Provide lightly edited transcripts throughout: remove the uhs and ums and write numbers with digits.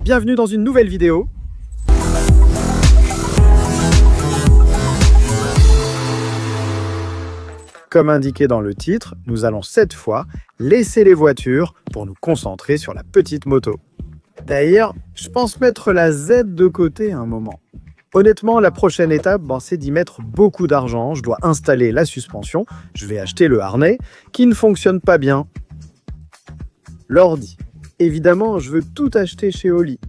bienvenue dans une nouvelle vidéo. Comme indiqué dans le titre, nous allons cette fois laisser les voitures pour nous concentrer sur la petite moto. D'ailleurs, je pense mettre la Z de côté un moment. Honnêtement, la prochaine étape, c'est d'y mettre beaucoup d'argent. Je dois installer la suspension, je vais acheter le harnais qui ne fonctionne pas bien. L'ordi. Évidemment, je veux tout acheter chez Oli.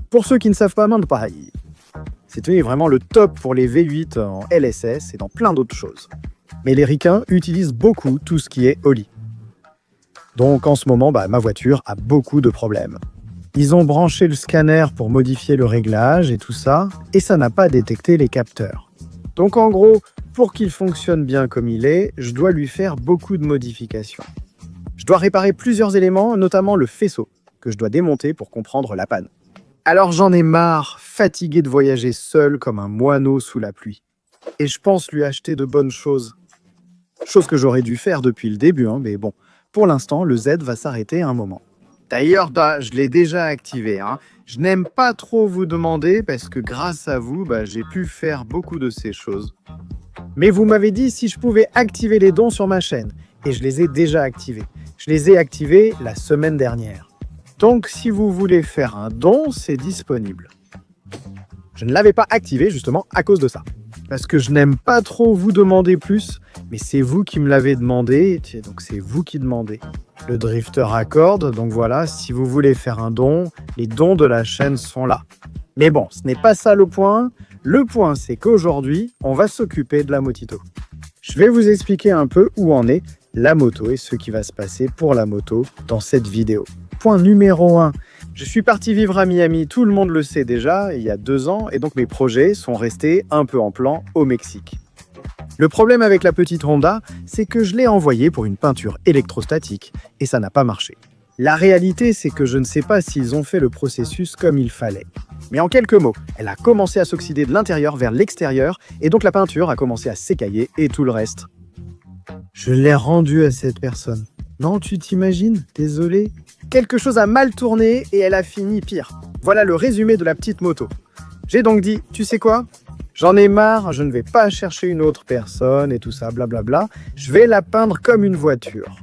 Pour ceux qui ne savent pas, pareil. C'est vraiment le top pour les V8 en LSS et dans plein d'autres choses. Mais les ricains utilisent beaucoup tout ce qui est Oli. Donc en ce moment, ma voiture a beaucoup de problèmes. Ils ont branché le scanner pour modifier le réglage et tout ça, et ça n'a pas détecté les capteurs. Donc en gros, pour qu'il fonctionne bien comme il est, je dois lui faire beaucoup de modifications. Je dois réparer plusieurs éléments, notamment le faisceau, que je dois démonter pour comprendre la panne. Alors j'en ai marre, fatigué de voyager seul comme un moineau sous la pluie. Et je pense lui acheter de bonnes choses. Chose que j'aurais dû faire depuis le début, mais bon, pour l'instant, le Z va s'arrêter un moment. D'ailleurs, je l'ai déjà activé. Je n'aime pas trop vous demander parce que grâce à vous, j'ai pu faire beaucoup de ces choses. Mais vous m'avez dit si je pouvais activer les dons sur ma chaîne. Et je les ai déjà activés. Je les ai activés la semaine dernière. Donc, si vous voulez faire un don, c'est disponible. Je ne l'avais pas activé justement à cause de ça. Parce que je n'aime pas trop vous demander plus, mais c'est vous qui me l'avez demandé, donc c'est vous qui demandez. Le drifter accorde, donc voilà, si vous voulez faire un don, les dons de la chaîne sont là. Mais bon, ce n'est pas ça le point. Le point, c'est qu'aujourd'hui, on va s'occuper de la motito. Je vais vous expliquer un peu où en est la moto et ce qui va se passer pour la moto dans cette vidéo. Point numéro 1. Je suis parti vivre à Miami, tout le monde le sait déjà, il y a 2 ans, et donc mes projets sont restés un peu en plan au Mexique. Le problème avec la petite Honda, c'est que je l'ai envoyée pour une peinture électrostatique, et ça n'a pas marché. La réalité, c'est que je ne sais pas s'ils ont fait le processus comme il fallait. Mais en quelques mots, elle a commencé à s'oxyder de l'intérieur vers l'extérieur, et donc la peinture a commencé à s'écailler et tout le reste. Je l'ai rendue à cette personne. Non, tu t'imagines? Désolé. Quelque chose a mal tourné et elle a fini pire. Voilà le résumé de la petite moto. J'ai donc dit, tu sais quoi? J'en ai marre, je ne vais pas chercher une autre personne et tout ça, blablabla. Je vais la peindre comme une voiture.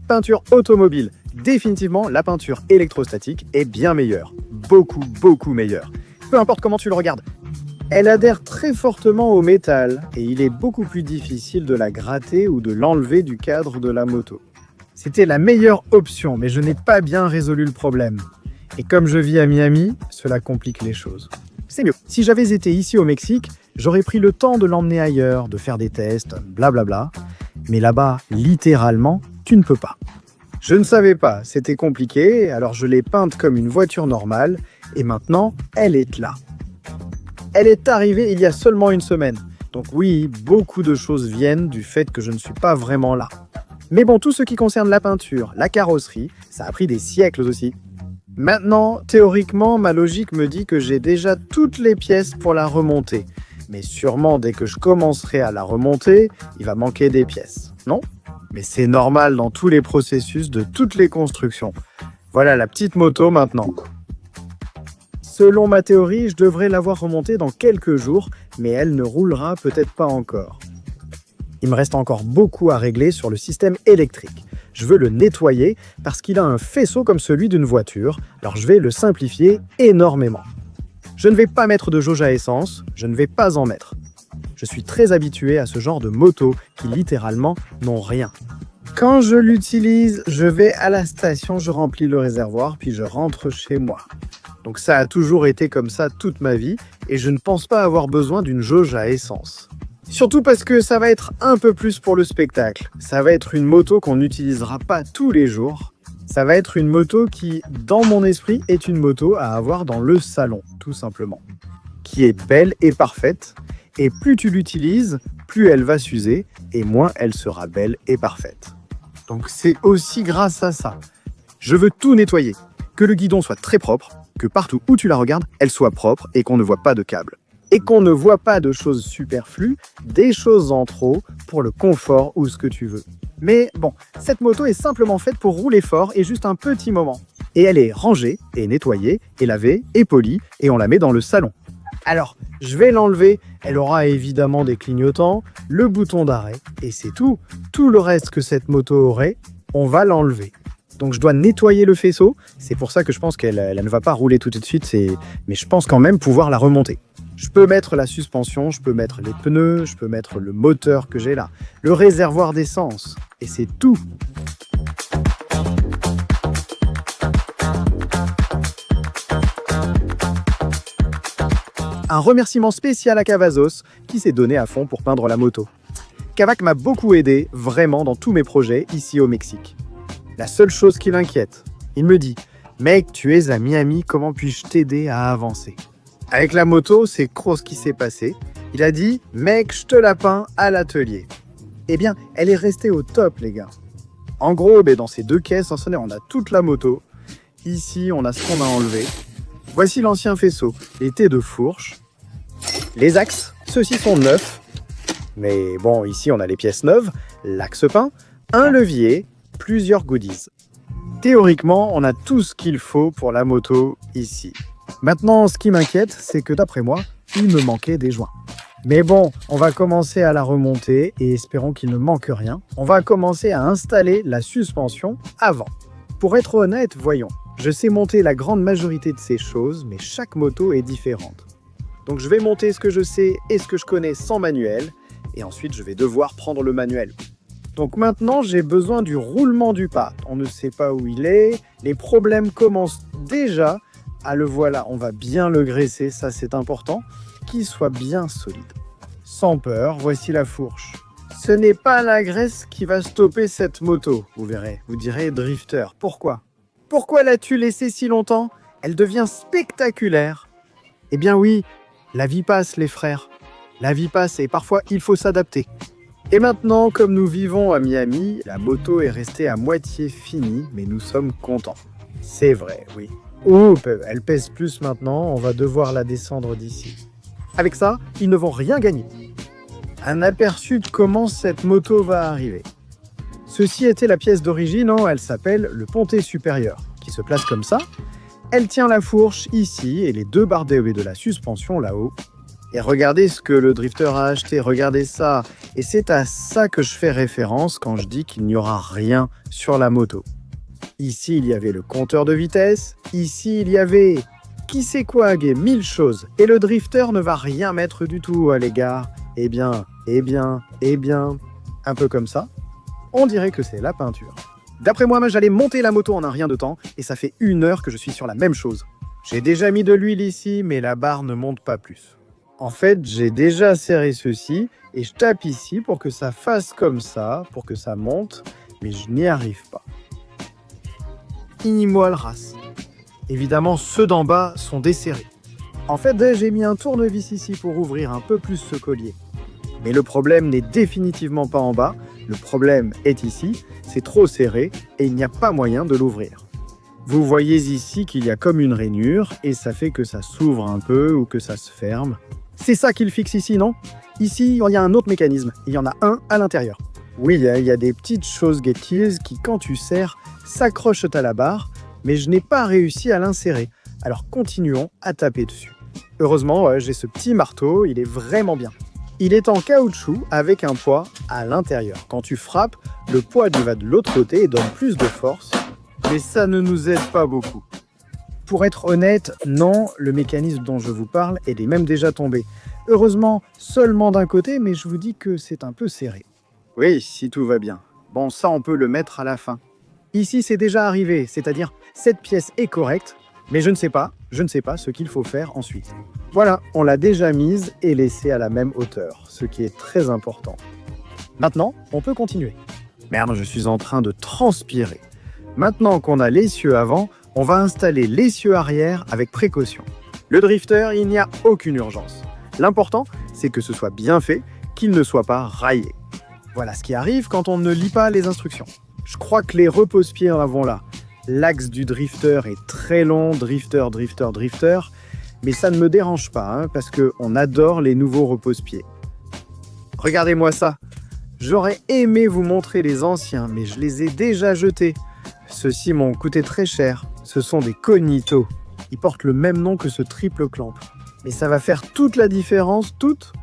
Peinture automobile. Définitivement, la peinture électrostatique est bien meilleure. Beaucoup, beaucoup meilleure. Peu importe comment tu le regardes. Elle adhère très fortement au métal et il est beaucoup plus difficile de la gratter ou de l'enlever du cadre de la moto. C'était la meilleure option, mais je n'ai pas bien résolu le problème. Et comme je vis à Miami, cela complique les choses. C'est mieux. Si j'avais été ici au Mexique, j'aurais pris le temps de l'emmener ailleurs, de faire des tests, blablabla. Mais là-bas, littéralement, tu ne peux pas. Je ne savais pas, c'était compliqué, alors je l'ai peinte comme une voiture normale, et maintenant, elle est là. Elle est arrivée il y a seulement une semaine. Donc oui, beaucoup de choses viennent du fait que je ne suis pas vraiment là. Mais bon, tout ce qui concerne la peinture, la carrosserie, ça a pris des siècles aussi. Maintenant, théoriquement, ma logique me dit que j'ai déjà toutes les pièces pour la remonter. Mais sûrement, dès que je commencerai à la remonter, il va manquer des pièces, non? Mais c'est normal dans tous les processus de toutes les constructions. Voilà la petite moto maintenant. Selon ma théorie, je devrais l'avoir remontée dans quelques jours, mais elle ne roulera peut-être pas encore. Il me reste encore beaucoup à régler sur le système électrique. Je veux le nettoyer parce qu'il a un faisceau comme celui d'une voiture, alors je vais le simplifier énormément. Je ne vais pas mettre de jauge à essence, je ne vais pas en mettre. Je suis très habitué à ce genre de motos qui littéralement n'ont rien. Quand je l'utilise, je vais à la station, je remplis le réservoir, puis je rentre chez moi. Donc ça a toujours été comme ça toute ma vie, et je ne pense pas avoir besoin d'une jauge à essence. Surtout parce que ça va être un peu plus pour le spectacle. Ça va être une moto qu'on n'utilisera pas tous les jours. Ça va être une moto qui, dans mon esprit, est une moto à avoir dans le salon, tout simplement. Qui est belle et parfaite. Et plus tu l'utilises, plus elle va s'user, et moins elle sera belle et parfaite. Donc c'est aussi grâce à ça. Je veux tout nettoyer. Que le guidon soit très propre, que partout où tu la regardes, elle soit propre et qu'on ne voit pas de câble. Et qu'on ne voit pas de choses superflues, des choses en trop pour le confort ou ce que tu veux. Mais bon, cette moto est simplement faite pour rouler fort et juste un petit moment. Et elle est rangée, et nettoyée, et lavée, et polie, et on la met dans le salon. Alors, je vais l'enlever, elle aura évidemment des clignotants, le bouton d'arrêt, et c'est tout. Tout le reste que cette moto aurait, on va l'enlever. Donc je dois nettoyer le faisceau, c'est pour ça que je pense qu'elle ne va pas rouler tout de suite, mais je pense quand même pouvoir la remonter. Je peux mettre la suspension, je peux mettre les pneus, je peux mettre le moteur que j'ai là, le réservoir d'essence, et c'est tout. Un remerciement spécial à Cavazos qui s'est donné à fond pour peindre la moto. Cavac m'a beaucoup aidé, vraiment, dans tous mes projets ici au Mexique. La seule chose qui l'inquiète, il me dit « Mec, tu es à Miami, comment puis-je t'aider à avancer ?» Avec la moto, c'est gros ce qui s'est passé. Il a dit « Mec, je te la peins à l'atelier. » Eh bien, elle est restée au top, les gars. En gros, dans ces deux caisses, on a toute la moto. Ici, on a ce qu'on a enlevé. Voici l'ancien faisceau, les T de fourche. Les axes, ceux-ci sont neufs. Mais bon, ici, on a les pièces neuves, l'axe peint, un levier, plusieurs goodies. Théoriquement, on a tout ce qu'il faut pour la moto ici. Maintenant, ce qui m'inquiète, c'est que d'après moi, il me manquait des joints. Mais bon, on va commencer à la remonter et espérons qu'il ne manque rien. On va commencer à installer la suspension avant. Pour être honnête, voyons. Je sais monter la grande majorité de ces choses, mais chaque moto est différente. Donc je vais monter ce que je sais et ce que je connais sans manuel, et ensuite je vais devoir prendre le manuel. Donc maintenant, j'ai besoin du roulement du pas. On ne sait pas où il est, les problèmes commencent déjà. Ah, le voilà, on va bien le graisser, ça c'est important, qu'il soit bien solide. Sans peur, voici la fourche. Ce n'est pas la graisse qui va stopper cette moto, vous verrez. Vous direz drifter, pourquoi ? Pourquoi l'as-tu laissée si longtemps ? Elle devient spectaculaire. Eh bien oui, la vie passe les frères. La vie passe et parfois il faut s'adapter. Et maintenant, comme nous vivons à Miami, la moto est restée à moitié finie, mais nous sommes contents. C'est vrai, oui. Oups, elle pèse plus maintenant, on va devoir la descendre d'ici. Avec ça, ils ne vont rien gagner. Un aperçu de comment cette moto va arriver. Ceci était la pièce d'origine, elle s'appelle le pontet supérieur, qui se place comme ça. Elle tient la fourche ici et les deux barres de la suspension là-haut. Et regardez ce que le drifter a acheté, regardez ça. Et c'est à ça que je fais référence quand je dis qu'il n'y aura rien sur la moto. Ici, il y avait le compteur de vitesse. Ici, il y avait... Qui sait quoi, gay, 1000 choses. Et le drifter ne va rien mettre du tout, les gars. Eh bien... Un peu comme ça. On dirait que c'est la peinture. D'après moi, j'allais monter la moto en un rien de temps. Et ça fait 1 heure que je suis sur la même chose. J'ai déjà mis de l'huile ici, mais la barre ne monte pas plus. En fait, j'ai déjà serré ceci et je tape ici pour que ça fasse comme ça, pour que ça monte, mais je n'y arrive pas. Inimoile race. Évidemment, ceux d'en bas sont desserrés. En fait, j'ai mis un tournevis ici pour ouvrir un peu plus ce collier. Mais le problème n'est définitivement pas en bas, le problème est ici, c'est trop serré et il n'y a pas moyen de l'ouvrir. Vous voyez ici qu'il y a comme une rainure et ça fait que ça s'ouvre un peu ou que ça se ferme. C'est ça qu'il fixe ici, non ? Ici, il y a un autre mécanisme. Il y en a un à l'intérieur. Oui, il y a des petites choses guettilles qui, quand tu serres, s'accrochent à la barre, mais je n'ai pas réussi à l'insérer. Alors continuons à taper dessus. Heureusement, j'ai ce petit marteau, il est vraiment bien. Il est en caoutchouc avec un poids à l'intérieur. Quand tu frappes, le poids va de l'autre côté et donne plus de force, mais ça ne nous aide pas beaucoup. Pour être honnête, non, le mécanisme dont je vous parle est même déjà tombé. Heureusement, seulement d'un côté, mais je vous dis que c'est un peu serré. Oui, si tout va bien. Bon, ça, on peut le mettre à la fin. Ici, c'est déjà arrivé, c'est-à-dire, cette pièce est correcte, mais je ne sais pas ce qu'il faut faire ensuite. Voilà, on l'a déjà mise et laissée à la même hauteur, ce qui est très important. Maintenant, on peut continuer. Merde, je suis en train de transpirer. Maintenant qu'on a l'essieu avant, on va installer l'essieu arrière avec précaution. Le drifter, il n'y a aucune urgence. L'important, c'est que ce soit bien fait, qu'il ne soit pas raillé. Voilà ce qui arrive quand on ne lit pas les instructions. Je crois que les repose-pieds en avons là. L'axe du drifter est très long, drifter. Mais ça ne me dérange pas, hein, parce qu'on adore les nouveaux repose-pieds. Regardez-moi ça. J'aurais aimé vous montrer les anciens, mais je les ai déjà jetés. Ceux-ci m'ont coûté très cher. Ce sont des Cognito. Ils portent le même nom que ce triple clamp. Mais ça va faire toute la différence, toute.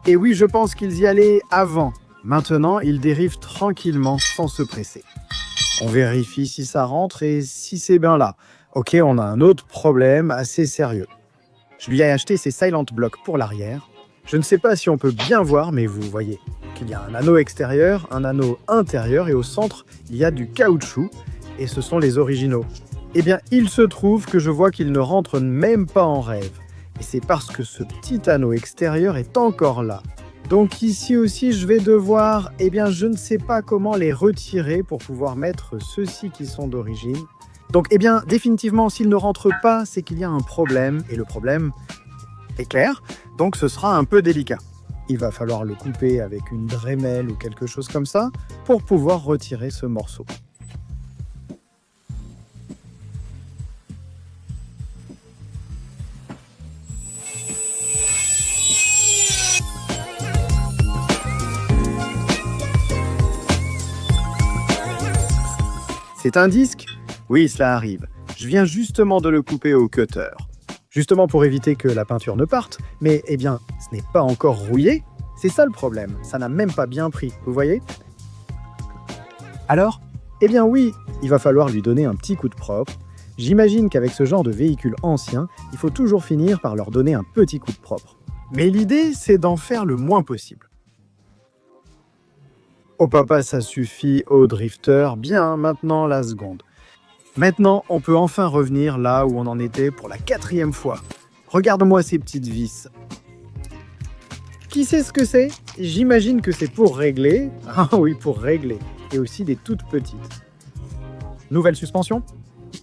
Et oui, je pense qu'ils y allaient avant. Maintenant, ils dérivent tranquillement, sans se presser. On vérifie si ça rentre et si c'est bien là. Ok, on a un autre problème assez sérieux. Je lui ai acheté ces Silent Blocks pour l'arrière. Je ne sais pas si on peut bien voir, mais vous voyez qu'il y a un anneau extérieur, un anneau intérieur et au centre, il y a du caoutchouc et ce sont les originaux. Eh bien, il se trouve que je vois qu'ils ne rentrent même pas en rêve. Et c'est parce que ce petit anneau extérieur est encore là. Donc ici aussi, je vais devoir, je ne sais pas comment les retirer pour pouvoir mettre ceux-ci qui sont d'origine. Donc, définitivement, s'ils ne rentrent pas, c'est qu'il y a un problème. Et le problème est clair, donc ce sera un peu délicat. Il va falloir le couper avec une Dremel ou quelque chose comme ça pour pouvoir retirer ce morceau. C'est un disque ? Oui, cela arrive. Je viens justement de le couper au cutter. Justement pour éviter que la peinture ne parte, mais ce n'est pas encore rouillé. C'est ça le problème, ça n'a même pas bien pris, vous voyez ? Alors ? Oui, il va falloir lui donner un petit coup de propre. J'imagine qu'avec ce genre de véhicule ancien, il faut toujours finir par leur donner un petit coup de propre. Mais l'idée, c'est d'en faire le moins possible. Oh papa, ça suffit au drifter, bien maintenant la seconde. Maintenant, on peut enfin revenir là où on en était pour la 4e fois. Regarde-moi ces petites vis. Qui sait ce que c'est ? J'imagine que c'est pour régler. Ah oui, pour régler. Et aussi des toutes petites. Nouvelle suspension ?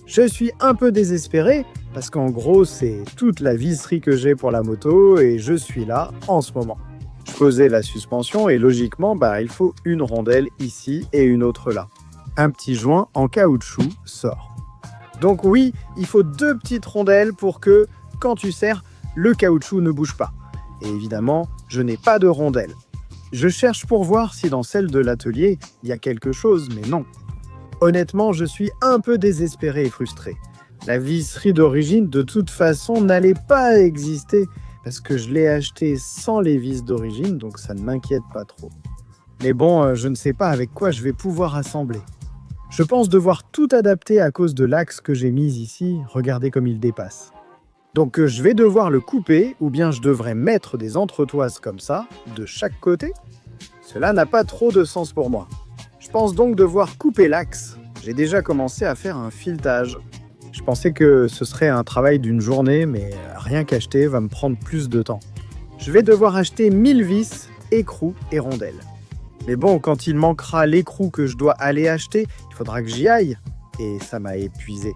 Je suis un peu désespéré parce qu'en gros, c'est toute la visserie que j'ai pour la moto et je suis là en ce moment. Je posais la suspension et logiquement, il faut une rondelle ici et une autre là. Un petit joint en caoutchouc sort. Donc oui, il faut 2 petites rondelles pour que, quand tu serres, le caoutchouc ne bouge pas. Et évidemment, je n'ai pas de rondelle. Je cherche pour voir si dans celle de l'atelier, il y a quelque chose, mais non. Honnêtement, je suis un peu désespéré et frustré. La visserie d'origine, de toute façon, n'allait pas exister parce que je l'ai acheté sans les vis d'origine, donc ça ne m'inquiète pas trop. Mais bon, je ne sais pas avec quoi je vais pouvoir assembler. Je pense devoir tout adapter à cause de l'axe que j'ai mis ici, regardez comme il dépasse. Donc je vais devoir le couper, ou bien je devrais mettre des entretoises comme ça, de chaque côté. Cela n'a pas trop de sens pour moi. Je pense donc devoir couper l'axe. J'ai déjà commencé à faire un filetage. Je pensais que ce serait un travail d'une journée, mais rien qu'acheter va me prendre plus de temps. Je vais devoir acheter 1000 vis, écrous et rondelles. Mais bon, quand il manquera l'écrou que je dois aller acheter, il faudra que j'y aille. Et ça m'a épuisé.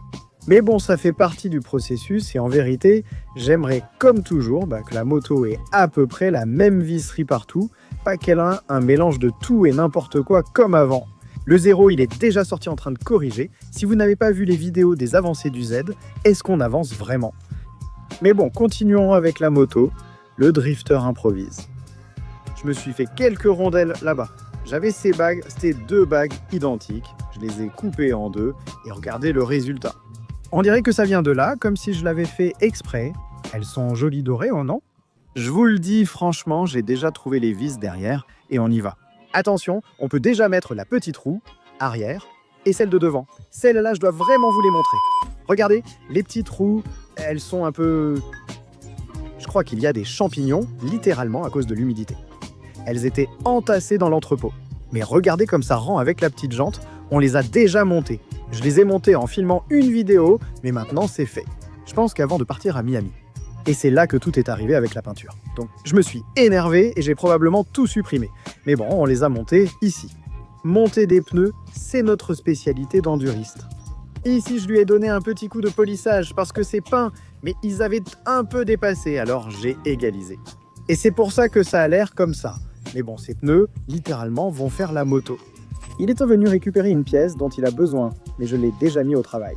Mais bon, ça fait partie du processus et en vérité, j'aimerais comme toujours que la moto ait à peu près la même visserie partout, pas qu'elle ait un mélange de tout et n'importe quoi comme avant. Le 0, il est déjà sorti en train de corriger. Si vous n'avez pas vu les vidéos des avancées du Z, est-ce qu'on avance vraiment ? Mais bon, continuons avec la moto. Le drifter improvise. Je me suis fait quelques rondelles là-bas. J'avais ces bagues, c'était 2 bagues identiques. Je les ai coupées en 2 et regardez le résultat. On dirait que ça vient de là, comme si je l'avais fait exprès. Elles sont jolies dorées, oh non ? Je vous le dis franchement, j'ai déjà trouvé les vis derrière et on y va. Attention, on peut déjà mettre la petite roue arrière et celle de devant. Celles-là, je dois vraiment vous les montrer. Regardez, les petites roues, elles sont un peu... Je crois qu'il y a des champignons, littéralement à cause de l'humidité. Elles étaient entassées dans l'entrepôt. Mais regardez comme ça rend avec la petite jante, on les a déjà montées. Je les ai montées en filmant une vidéo, mais maintenant c'est fait. Je pense qu'avant de partir à Miami. Et c'est là que tout est arrivé avec la peinture. Donc je me suis énervé et j'ai probablement tout supprimé. Mais bon, on les a montées ici. Monter des pneus, c'est notre spécialité d'enduriste. Ici, je lui ai donné un petit coup de polissage parce que c'est peint, mais ils avaient un peu dépassé, alors j'ai égalisé. Et c'est pour ça que ça a l'air comme ça. Mais bon, ces pneus, littéralement, vont faire la moto. Il est venu récupérer une pièce dont il a besoin, mais je l'ai déjà mis au travail.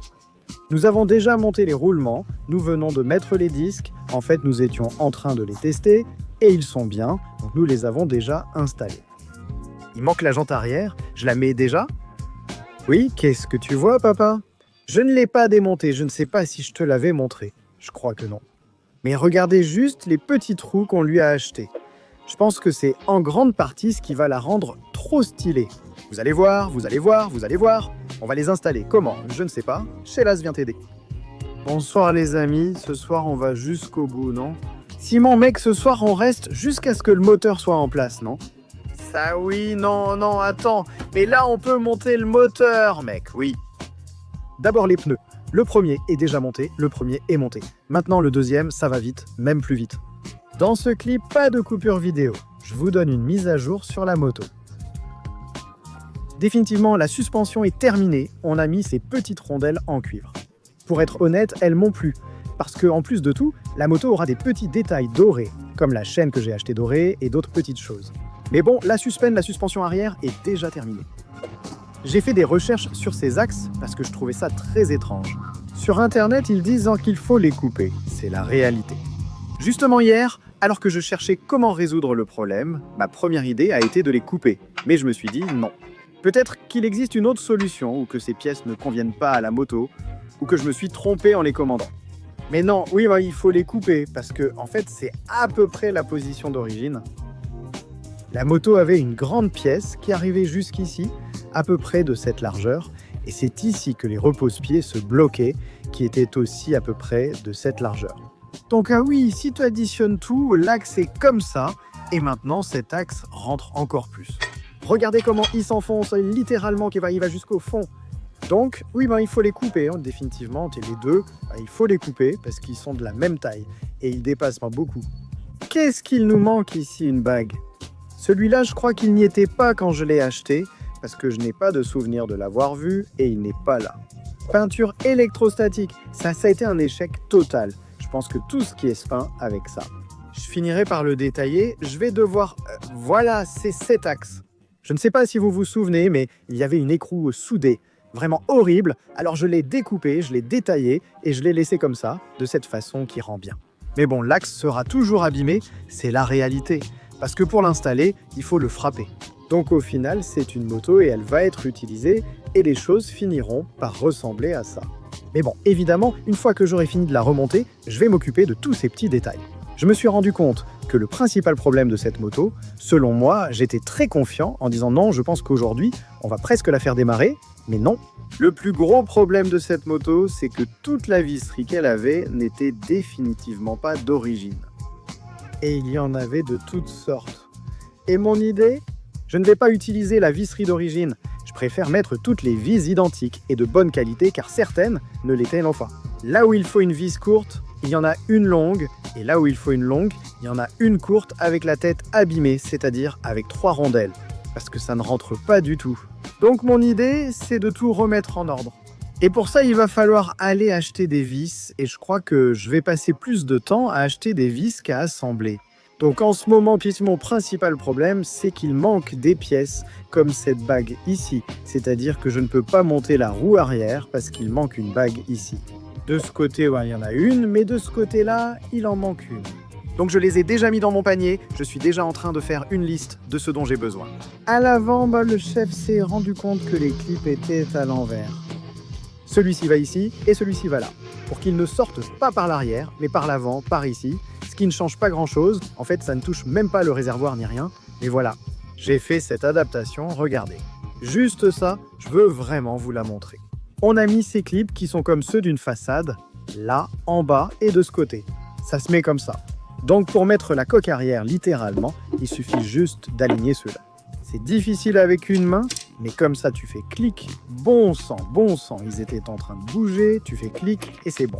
Nous avons déjà monté les roulements, nous venons de mettre les disques, en fait nous étions en train de les tester, et ils sont bien, donc nous les avons déjà installés. Il manque la jante arrière, je la mets déjà? Oui, qu'est-ce que tu vois, papa? Je ne l'ai pas démontée, je ne sais pas si je te l'avais montré. Je crois que non. Mais regardez juste les petits trous qu'on lui a achetés. Je pense que c'est en grande partie ce qui va la rendre trop stylée. Vous allez voir, vous allez voir, vous allez voir. On va les installer. Comment? Je ne sais pas. Shelas vient t'aider. Bonsoir les amis, ce soir on va jusqu'au bout, non? Simon, mec, ce soir on reste jusqu'à ce que le moteur soit en place, non? Ça oui, non, attends. Mais là on peut monter le moteur, mec, oui. D'abord les pneus. Le premier est déjà monté, le premier est monté. Maintenant le deuxième, ça va vite, même plus vite. Dans ce clip, pas de coupure vidéo. Je vous donne une mise à jour sur la moto. Définitivement, la suspension est terminée. On a mis ces petites rondelles en cuivre. Pour être honnête, elles m'ont plu. Parce qu'en plus de tout, la moto aura des petits détails dorés, comme la chaîne que j'ai achetée dorée et d'autres petites choses. Mais bon, la suspension arrière est déjà terminée. J'ai fait des recherches sur ces axes parce que je trouvais ça très étrange. Sur internet, ils disent qu'il faut les couper. C'est la réalité. Justement hier, alors que je cherchais comment résoudre le problème, ma première idée a été de les couper. Mais je me suis dit non. Peut-être qu'il existe une autre solution ou que ces pièces ne conviennent pas à la moto ou que je me suis trompé en les commandant. Mais non, oui, il faut les couper parce que en fait, c'est à peu près la position d'origine. La moto avait une grande pièce qui arrivait jusqu'ici, à peu près de cette largeur, et c'est ici que les repose-pieds se bloquaient, qui étaient aussi à peu près de cette largeur. Donc ah oui, si tu additionnes tout, l'axe est comme ça, et maintenant cet axe rentre encore plus. Regardez comment il s'enfonce, littéralement, il va jusqu'au fond. Donc oui, il faut les couper, définitivement, les deux, il faut les couper parce qu'ils sont de la même taille, et ils dépassent beaucoup. Qu'est-ce qu'il nous manque ici, une bague? Celui-là, je crois qu'il n'y était pas quand je l'ai acheté, parce que je n'ai pas de souvenir de l'avoir vu, et il n'est pas là. Peinture électrostatique, ça a été un échec total. Je pense que tout ce qui est fin avec ça. Je finirai par le détailler, je vais devoir... voilà, c'est cet axe. Je ne sais pas si vous vous souvenez, mais il y avait une écrou soudée, vraiment horrible, alors je l'ai découpé, je l'ai détaillé, et je l'ai laissé comme ça, de cette façon qui rend bien. Mais bon, l'axe sera toujours abîmé, c'est la réalité. Parce que pour l'installer, il faut le frapper. Donc au final, c'est une moto et elle va être utilisée et les choses finiront par ressembler à ça. Mais bon, évidemment, une fois que j'aurai fini de la remonter, je vais m'occuper de tous ces petits détails. Je me suis rendu compte que le principal problème de cette moto, selon moi, j'étais très confiant en disant non, je pense qu'aujourd'hui, on va presque la faire démarrer, mais non. Le plus gros problème de cette moto, c'est que toute la visserie qu'elle avait n'était définitivement pas d'origine. Et il y en avait de toutes sortes. Et mon idée? Je ne vais pas utiliser la visserie d'origine. Je préfère mettre toutes les vis identiques et de bonne qualité car certaines ne l'étaient pas. Là où il faut une vis courte, il y en a une longue, et là où il faut une longue, il y en a une courte avec la tête abîmée, c'est-à-dire avec 3 rondelles, parce que ça ne rentre pas du tout. Donc mon idée, c'est de tout remettre en ordre. Et pour ça, il va falloir aller acheter des vis, et je crois que je vais passer plus de temps à acheter des vis qu'à assembler. Donc en ce moment, mon principal problème, c'est qu'il manque des pièces comme cette bague ici. C'est-à-dire que je ne peux pas monter la roue arrière parce qu'il manque une bague ici. De ce côté, il y en a une, mais de ce côté-là, il en manque une. Donc je les ai déjà mis dans mon panier, je suis déjà en train de faire une liste de ce dont j'ai besoin. À l'avant, le chef s'est rendu compte que les clips étaient à l'envers. Celui-ci va ici et celui-ci va là, pour qu'ils ne sortent pas par l'arrière, mais par l'avant, par ici, ce qui ne change pas grand-chose. En fait, ça ne touche même pas le réservoir ni rien. Et voilà, j'ai fait cette adaptation, regardez. Juste ça, je veux vraiment vous la montrer. On a mis ces clips qui sont comme ceux d'une façade, là, en bas et de ce côté. Ça se met comme ça. Donc pour mettre la coque arrière littéralement, il suffit juste d'aligner ceux-là. C'est difficile avec une main, mais comme ça tu fais clic, bon sang, ils étaient en train de bouger, tu fais clic et c'est bon.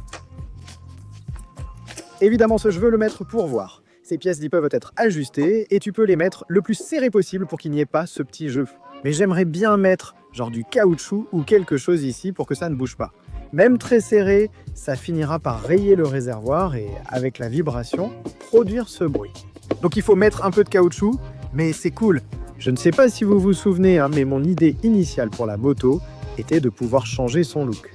Évidemment, je veux le mettre pour voir. Ces pièces peuvent être ajustées et tu peux les mettre le plus serré possible pour qu'il n'y ait pas ce petit jeu. Mais j'aimerais bien mettre genre du caoutchouc ou quelque chose ici pour que ça ne bouge pas. Même très serré, ça finira par rayer le réservoir et avec la vibration, produire ce bruit. Donc il faut mettre un peu de caoutchouc, mais c'est cool. Je ne sais pas si vous vous souvenez, mais mon idée initiale pour la moto était de pouvoir changer son look.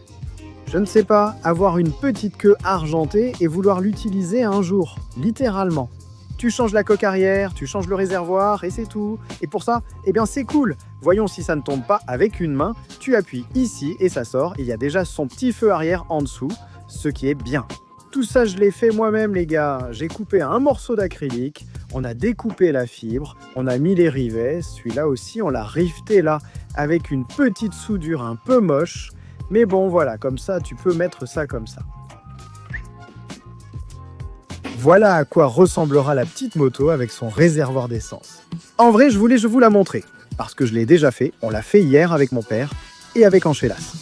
Je ne sais pas, avoir une petite queue argentée et vouloir l'utiliser un jour, littéralement. Tu changes la coque arrière, tu changes le réservoir et c'est tout. Et pour ça, eh bien c'est cool. Voyons si ça ne tombe pas avec une main. Tu appuies ici et ça sort. Il y a déjà son petit feu arrière en dessous, ce qui est bien. Tout ça, je l'ai fait moi-même, les gars. J'ai coupé un morceau d'acrylique, on a découpé la fibre, on a mis les rivets. Celui-là aussi, on l'a rifté là, avec une petite soudure un peu moche. Mais bon, voilà, comme ça, tu peux mettre ça comme ça. Voilà à quoi ressemblera la petite moto avec son réservoir d'essence. En vrai, je voulais vous la montrer, parce que je l'ai déjà fait, on l'a fait hier avec mon père et avec Anchelas.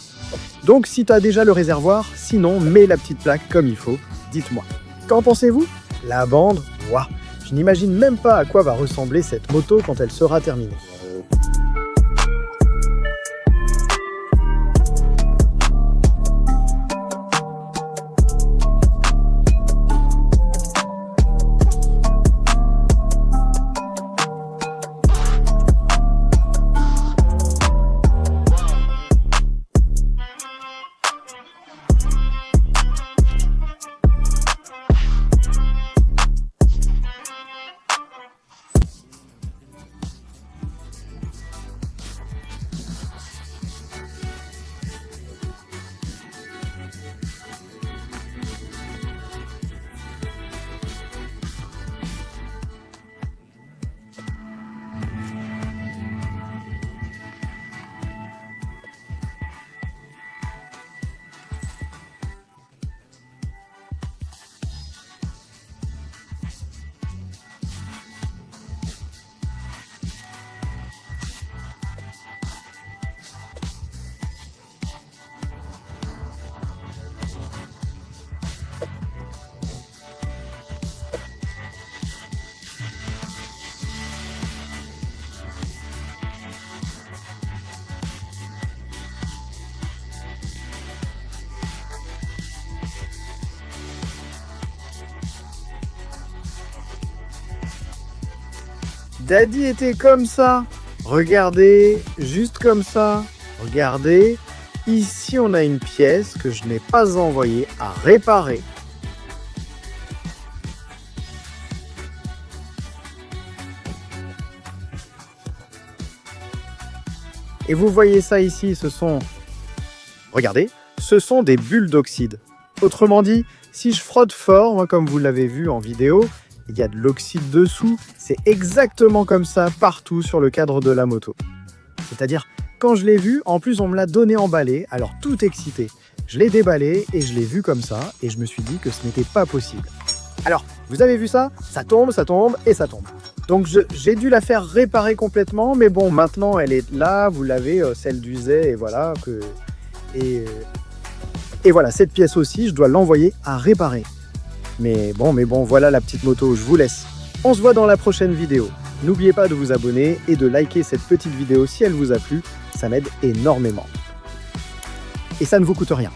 Donc si tu as déjà le réservoir, sinon mets la petite plaque comme il faut, dites-moi. Qu'en pensez-vous? La bande, waouh, je n'imagine même pas à quoi va ressembler cette moto quand elle sera terminée. Daddy était comme ça. Regardez, juste comme ça. Regardez, ici on a une pièce que je n'ai pas envoyée à réparer. Et vous voyez ça ici, regardez, ce sont des bulles d'oxyde. Autrement dit, si je frotte fort, moi, comme vous l'avez vu en vidéo, il y a de l'oxyde dessous. C'est exactement comme ça partout sur le cadre de la moto. C'est-à-dire, quand je l'ai vu, en plus on me l'a donné emballé, alors tout excité. Je l'ai déballé et je l'ai vu comme ça, et je me suis dit que ce n'était pas possible. Alors, vous avez vu ça? Ça tombe et ça tombe. Donc j'ai dû la faire réparer complètement, mais bon, maintenant elle est là, vous l'avez, celle d'Uzet, et voilà. Et voilà, cette pièce aussi, je dois l'envoyer à réparer. Mais bon, voilà la petite moto, je vous laisse. On se voit dans la prochaine vidéo. N'oubliez pas de vous abonner et de liker cette petite vidéo si elle vous a plu, ça m'aide énormément. Et ça ne vous coûte rien.